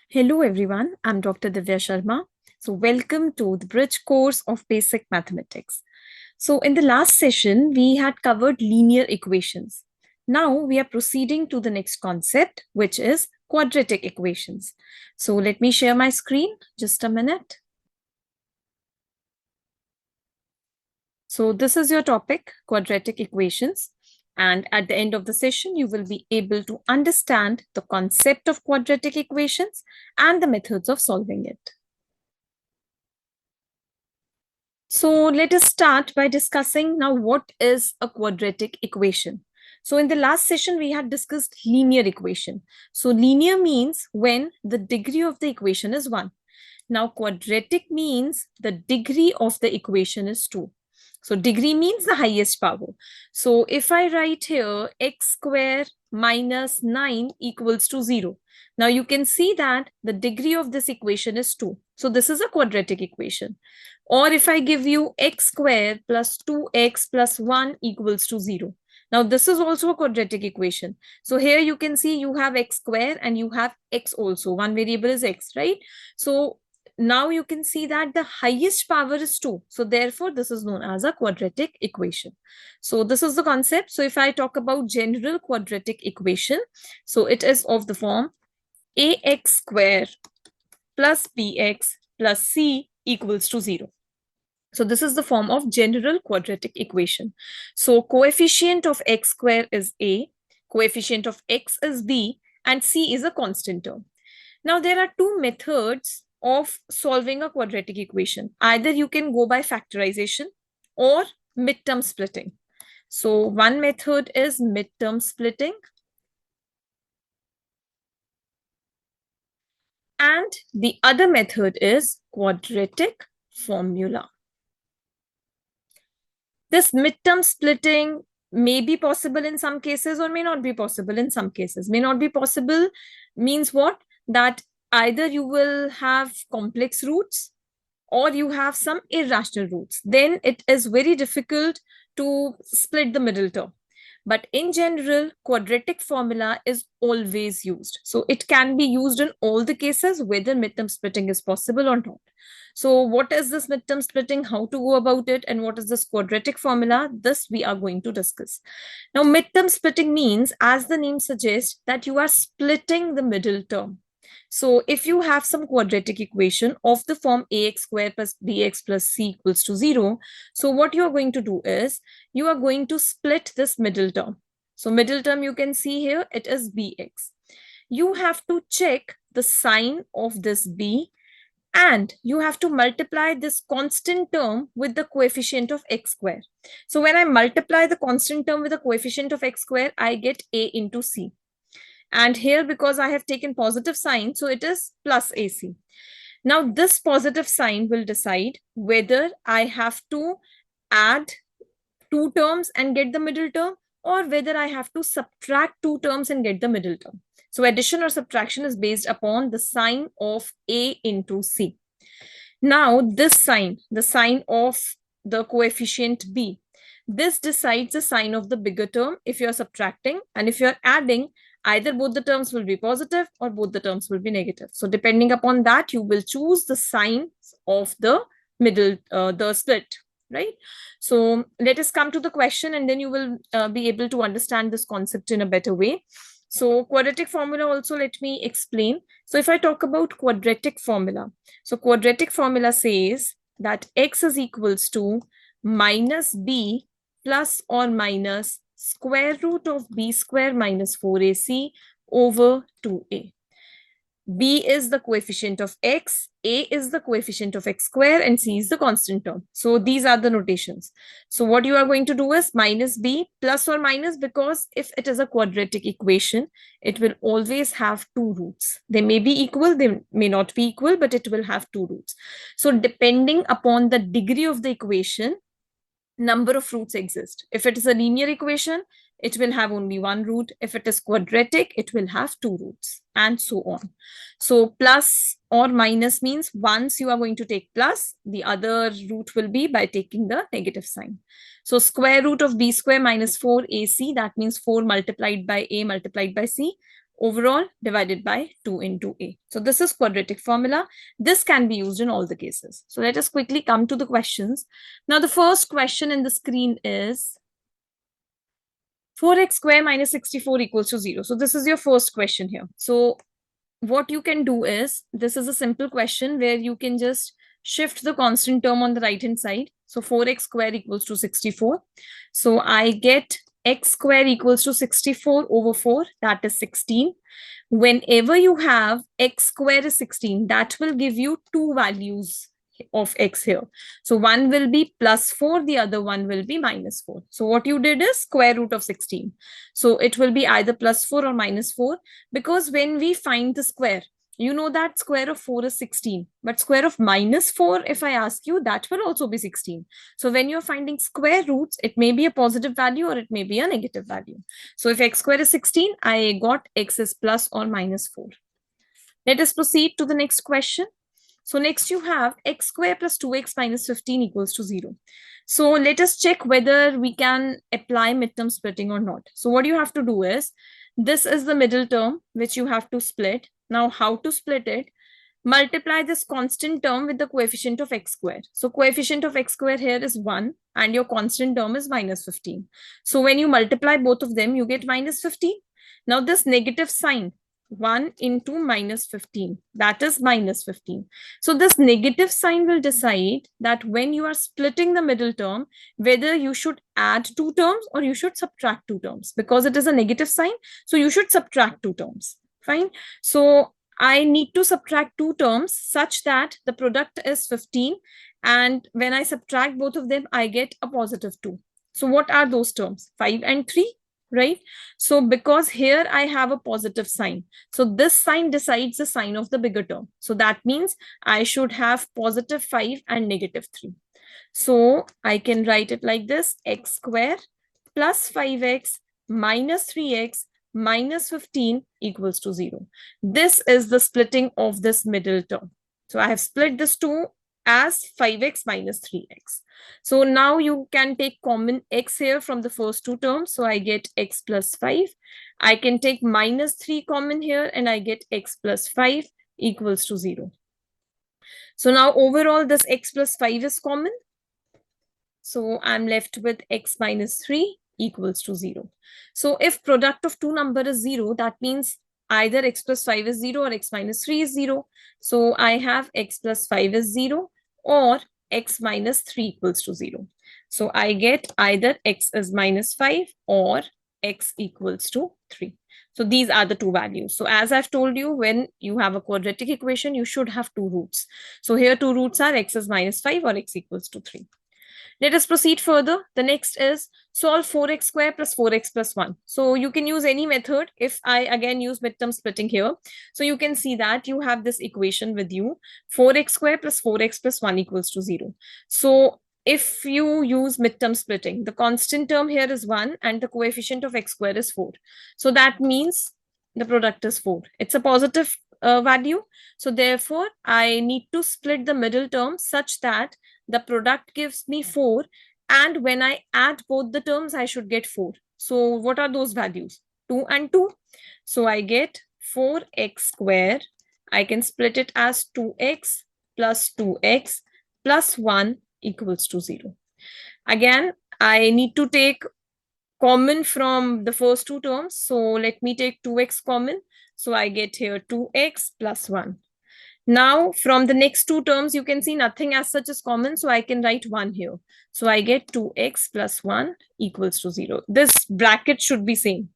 Hello everyone, I'm Dr. Divya Sharma. Welcome to the Bridge course of Basic Mathematics. In the last session, we had covered linear equations. Now we are proceeding to the next concept, which is quadratic equations. Let me share my screen, just a minute. This is your topic, quadratic equations. And at the end of the session, you will be able to understand the concept of quadratic equations and the methods of solving it. So let us start by discussing now what is a quadratic equation. So in the last session, we had discussed linear equation. So linear means when the degree of the equation is 1. Now quadratic means the degree of the equation is 2. So degree means the highest power. So if I write here x square minus 9 equals to 0. Now you can see that the degree of this equation is 2. So this is a quadratic equation. Or if I give you x square plus 2x plus 1 equals to 0. Now this is also a quadratic equation. So here you can see you have x square and you have x also. One variable is x, right? So now you can see that the highest power is 2. So therefore, this is known as a quadratic equation. So this is the concept. So if I talk about general quadratic equation, so it is of the form ax square plus bx plus c equals to 0. So this is the form of general quadratic equation. So coefficient of x square is a, coefficient of x is b, and c is a constant term. Now there are two methods of solving a quadratic equation. Either you can go by factorization or midterm splitting. So one method is midterm splitting, and the other method is quadratic formula. This midterm splitting may be possible in some cases or may not be possible in some cases. May not be possible means what? That either you will have complex roots or you have some irrational roots. Then it is very difficult to split the middle term. But in general, quadratic formula is always used. So it can be used in all the cases, whether midterm splitting is possible or not. So what is this midterm splitting, how to go about it, and what is this quadratic formula? This we are going to discuss. Now, midterm splitting means, as the name suggests, that you are splitting the middle term. So if you have some quadratic equation of the form ax square plus bx plus c equals to 0, so what you are going to do is, you are going to split this middle term. So middle term you can see here, it is bx. You have to check the sign of this b, and you have to multiply this constant term with the coefficient of x square. So when I multiply the constant term with the coefficient of x square, I get a into c. And here, because I have taken positive sign, so it is plus AC. Now, this positive sign will decide whether I have to add two terms and get the middle term, or whether I have to subtract two terms and get the middle term. So addition or subtraction is based upon the sign of A into C. Now, this sign, the sign of the coefficient B, this decides the sign of the bigger term if you're subtracting, and if you're adding, either both the terms will be positive or both the terms will be negative. So depending upon that, you will choose the sign of the middle, the split, right? So let us come to the question, and then you will be able to understand this concept in a better way. So quadratic formula also, let me explain. So if I talk about quadratic formula, so quadratic formula says that x is equals to minus b plus or minus square root of b square minus 4ac over 2a. B is the coefficient of x, A is the coefficient of x square, and C is the constant term. So these are the notations. So what you are going to do is minus B plus or minus, because if it is a quadratic equation, it will always have two roots. They may be equal, they may not be equal, but it will have two roots. So depending upon the degree of the equation, number of roots exist. If it is a linear equation, it will have only one root. If it is quadratic, it will have two roots, and so on. So plus or minus means once you are going to take plus, the other root will be by taking the negative sign. So square root of b square minus 4ac, that means 4 multiplied by a multiplied by c, overall divided by 2 into a. So this is quadratic formula. This can be used in all the cases. So let us quickly come to the questions. Now the first question in the screen is 4x square minus 64 equals to 0. So this is your first question here. So what you can do is, this is a simple question where you can just shift the constant term on the right hand side. So 4x square equals to 64. So I get x square equals to 64 over 4, that is 16. Whenever you have x square is 16, that will give you two values of x here. So one will be plus 4, the other one will be minus 4. So what you did is square root of 16. So it will be either plus 4 or minus 4, because when we find the square, you know that square of 4 is 16, but square of minus 4, if I ask you, that will also be 16. So when you're finding square roots, it may be a positive value or it may be a negative value. So if x square is 16, I got x is plus or minus 4. Let us proceed to the next question. So next you have x square plus 2x minus 15 equals to 0. So let us check whether we can apply midterm splitting or not. So what you have to do is, this is the middle term which you have to split. Now how to split it? Multiply this constant term with the coefficient of x square. So coefficient of x square here is 1 and your constant term is minus 15. So when you multiply both of them, you get minus 15. Now this negative sign, 1 into minus 15, that is minus 15. So this negative sign will decide that when you are splitting the middle term, whether you should add two terms or you should subtract two terms. Because it is a negative sign, so you should subtract two terms. Fine. So I need to subtract two terms such that the product is 15. And when I subtract both of them, I get a positive 2. So what are those terms? 5 and 3, right? So because here I have a positive sign, so this sign decides the sign of the bigger term. So that means I should have positive 5 and negative 3. So I can write it like this: x square plus 5x minus 3x minus 15 equals to 0. This is the splitting of this middle term. So I have split this 2 as 5x minus 3x. So now you can take common x here from the first two terms. So I get x plus 5. I can take minus 3 common here and I get x plus 5 equals to 0. So now overall this x plus 5 is common. So I'm left with x minus 3 equals to 0. So if product of two number is 0, that means either x plus 5 is 0 or x minus 3 is 0. So I have x plus 5 is 0 or x minus 3 equals to 0. So I get either x is minus 5 or x equals to 3. So these are the two values. So as I've told you, when you have a quadratic equation, you should have two roots. So here two roots are x is minus 5 or x equals to 3. Let us proceed further. The next is solve 4x square plus 4x plus 1. So you can use any method. If I again use midterm splitting here, so you can see that you have this equation with you, 4x square plus 4x plus 1 equals to 0. So if you use midterm splitting, the constant term here is 1 and the coefficient of x square is 4. So that means the product is 4. It's a positive value. So therefore, I need to split the middle term such that the product gives me 4. And when I add both the terms, I should get 4. So what are those values? 2 and 2. So I get 4x square. I can split it as 2x plus 2x plus 1 equals to 0. Again, I need to take common from the first two terms. So let me take 2x common. So I get here 2x plus 1. Now, from the next two terms, you can see nothing as such is common. So I can write 1 here. So I get 2x plus 1 equals to 0. This bracket should be same.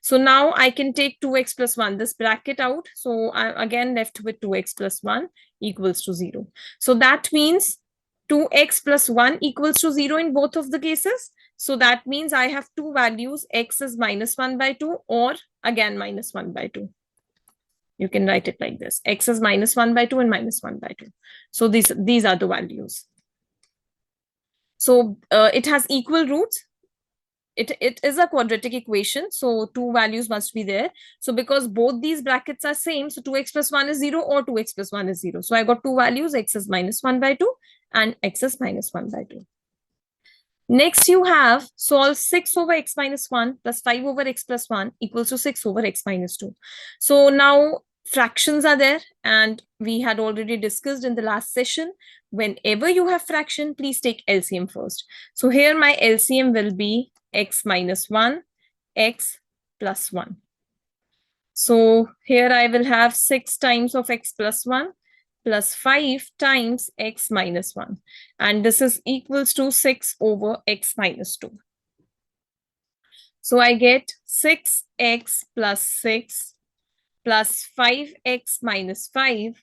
So now I can take 2x plus 1, this bracket out. So I'm again left with 2x plus 1 equals to 0. So that means 2x plus 1 equals to 0 in both of the cases. So that means I have two values, x is minus 1 by 2 or again minus 1 by 2. You can write it like this. X is minus 1 by 2 and minus 1 by 2. So these are the values. So it has equal roots. It is a quadratic equation. So two values must be there. So because both these brackets are same, so 2x plus 1 is 0 or 2x plus 1 is 0. So I got two values, x is minus 1 by 2 and x is minus 1 by 2. Next, you have solve 6 over x minus 1 plus 5 over x plus 1 equals to 6 over x minus 2. So now fractions are there, and we had already discussed in the last session, whenever you have fraction, please take LCM first. So here my LCM will be x minus 1, x plus 1. So here I will have 6 times of x plus 1 plus 5 times x minus 1. And this is equals to 6 over x minus 2. So I get 6x plus 6 plus 5x minus 5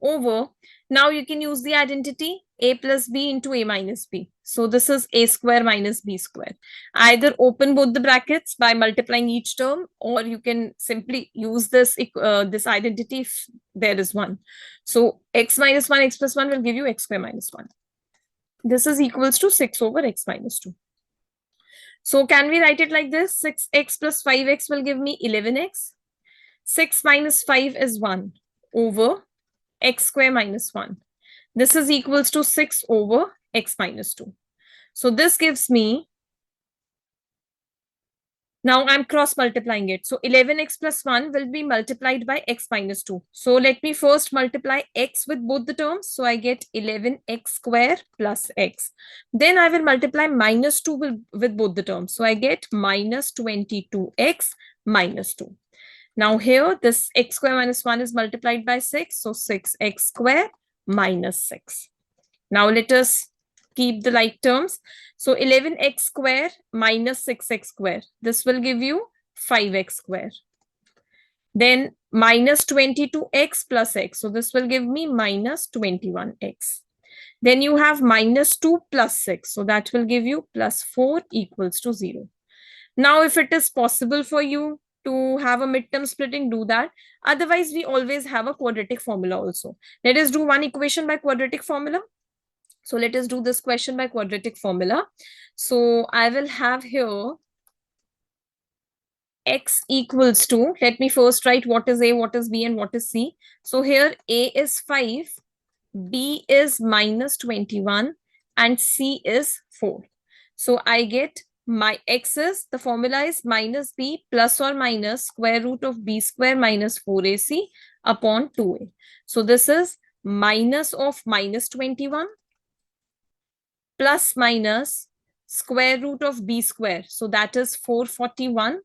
over, now you can use the identity a plus b into a minus b. So this is a square minus b square. Either open both the brackets by multiplying each term, or you can simply use this identity if there is one. So x minus 1, x plus 1 will give you x square minus 1. This is equals to 6 over x minus 2. So can we write it like this? 6x plus 5x will give me 11x. 6 minus 5 is 1 over x square minus 1. This is equals to 6 over x minus 2. So this gives me, now I'm cross multiplying it. So 11x plus 1 will be multiplied by x minus 2. So let me first multiply x with both the terms. So I get 11x square plus x. Then I will multiply minus 2 with both the terms. So I get minus 22x minus 2. Now here, this x square minus 1 is multiplied by 6. So 6x square minus 6. Now let us keep the like terms. So 11x square minus 6x square. This will give you 5x square. Then minus 22x plus x. So this will give me minus 21x. Then you have minus 2 plus 6. So that will give you plus 4 equals to 0. Now if it is possible for you to have a midterm splitting, do that. Otherwise, we always have a quadratic formula also. Let us do one equation by quadratic formula. So let us do this question by quadratic formula. So I will have here x equals to, let me first write what is a, what is b, and what is c. So here a is 5, b is minus 21, and c is 4. So I get my x is, the formula is minus b plus or minus square root of b square minus 4ac upon 2a. So this is minus of minus 21 plus minus square root of b square. So that is 441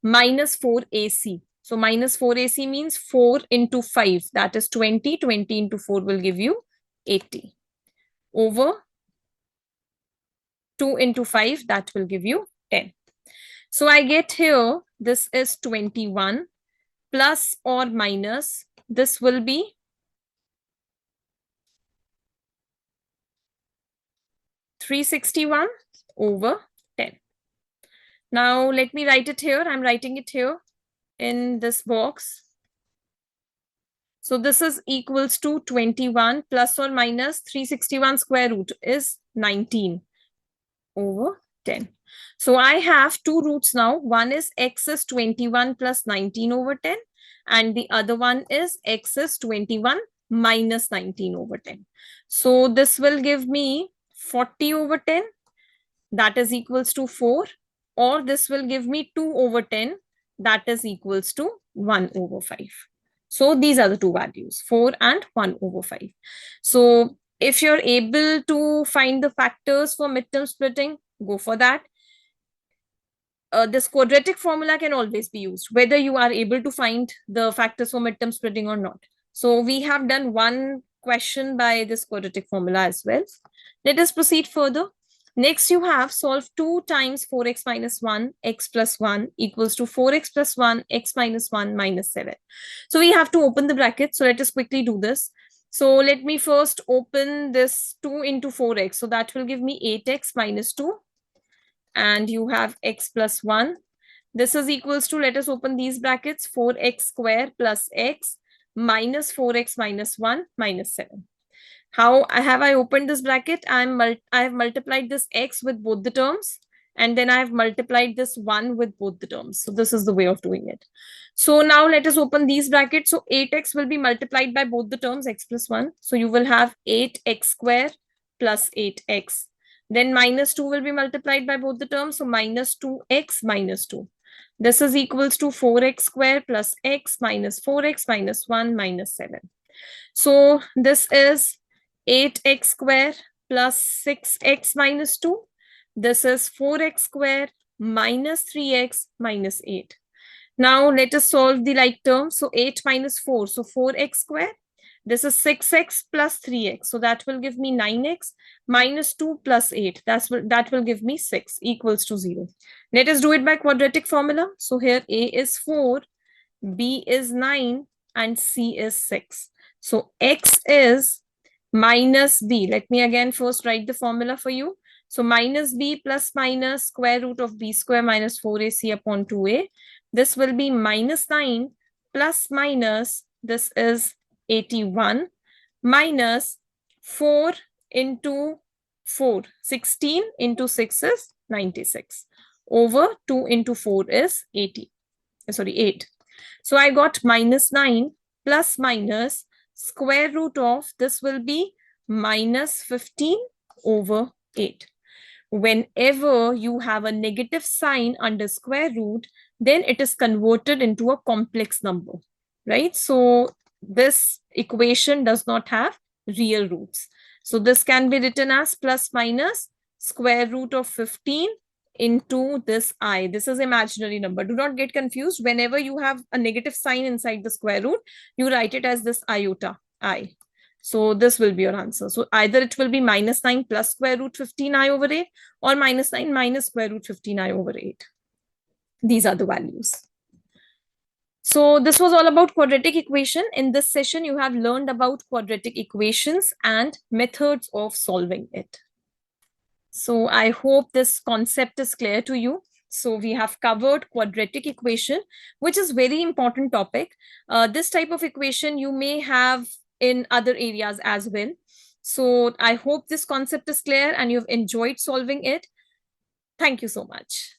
minus 4ac. So minus 4ac means 4 into 5. That is 20. 20 into 4 will give you 80. Over 2 into 5, that will give you 10. So I get here, this is 21 plus or minus, this will be 361 over 10. Now let me write it here. I'm writing it here in this box. So this is equals to 21 plus or minus 361 square root is 19 over 10. So I have two roots now. One is x is 21 plus 19 over 10. And the other one is x is 21 minus 19 over 10. So this will give me 40 over 10. That is equals to 4. Or this will give me 2 over 10. That is equals to 1 over 5. So these are the two values, 4 and 1 over 5. So if you're able to find the factors for midterm splitting, go for that. This quadratic formula can always be used, whether you are able to find the factors for midterm splitting or not. So we have done one question by this quadratic formula as well. Let us proceed further. Next, you have solve 2 times 4x minus 1, x plus 1 equals to 4x plus 1, x minus 1 minus 7. So we have to open the bracket. So let us quickly do this. So let me first open this 2 into 4x. So that will give me 8x minus 2. And you have x plus 1. This is equals to, let us open these brackets, 4x square plus x minus 4x minus 1 minus 7. How have I opened this bracket? I have multiplied this x with both the terms, and then I have multiplied this 1 with both the terms. So this is the way of doing it. So now let us open these brackets. So 8x will be multiplied by both the terms, x plus 1. So you will have 8x square plus 8x Then minus 2 will be multiplied by both the terms. So minus 2x minus 2. This is equals to 4x square plus x minus 4x minus 1 minus 7. So this is 8x square plus 6x minus 2. This is 4x square minus 3x minus 8. Now let us solve the like term. So 8 minus 4. So 4x square. This is 6x plus 3x. So that will give me 9x minus 2 plus 8. That will give me 6 equals to 0. Let us do it by quadratic formula. So here A is 4, B is 9, and C is 6. So x is minus b. Let me again first write the formula for you. So minus b plus minus square root of b square minus 4ac upon 2a. This will be minus 9 plus minus, this is 81, minus 4 into 4, 16 into 6 is 96. Over 2 into 4 is 8. So I got minus 9 plus minus square root of, this will be minus 15 over 8. Whenever you have a negative sign under square root, then it is converted into a complex number, right? So this equation does not have real roots. So this can be written as plus minus square root of 15 into this I. This is imaginary number. Do not get confused. Whenever you have a negative sign inside the square root, you write it as this iota, I. So this will be your answer. So either it will be minus 9 plus square root 15i over 8 or minus 9 minus square root 15i over 8. These are the values. So this was all about quadratic equation. In this session, you have learned about quadratic equations and methods of solving it. So I hope this concept is clear to you. So we have covered quadratic equation, which is very important topic. This type of equation you may have in other areas as well. So I hope this concept is clear and you've enjoyed solving it. Thank you so much.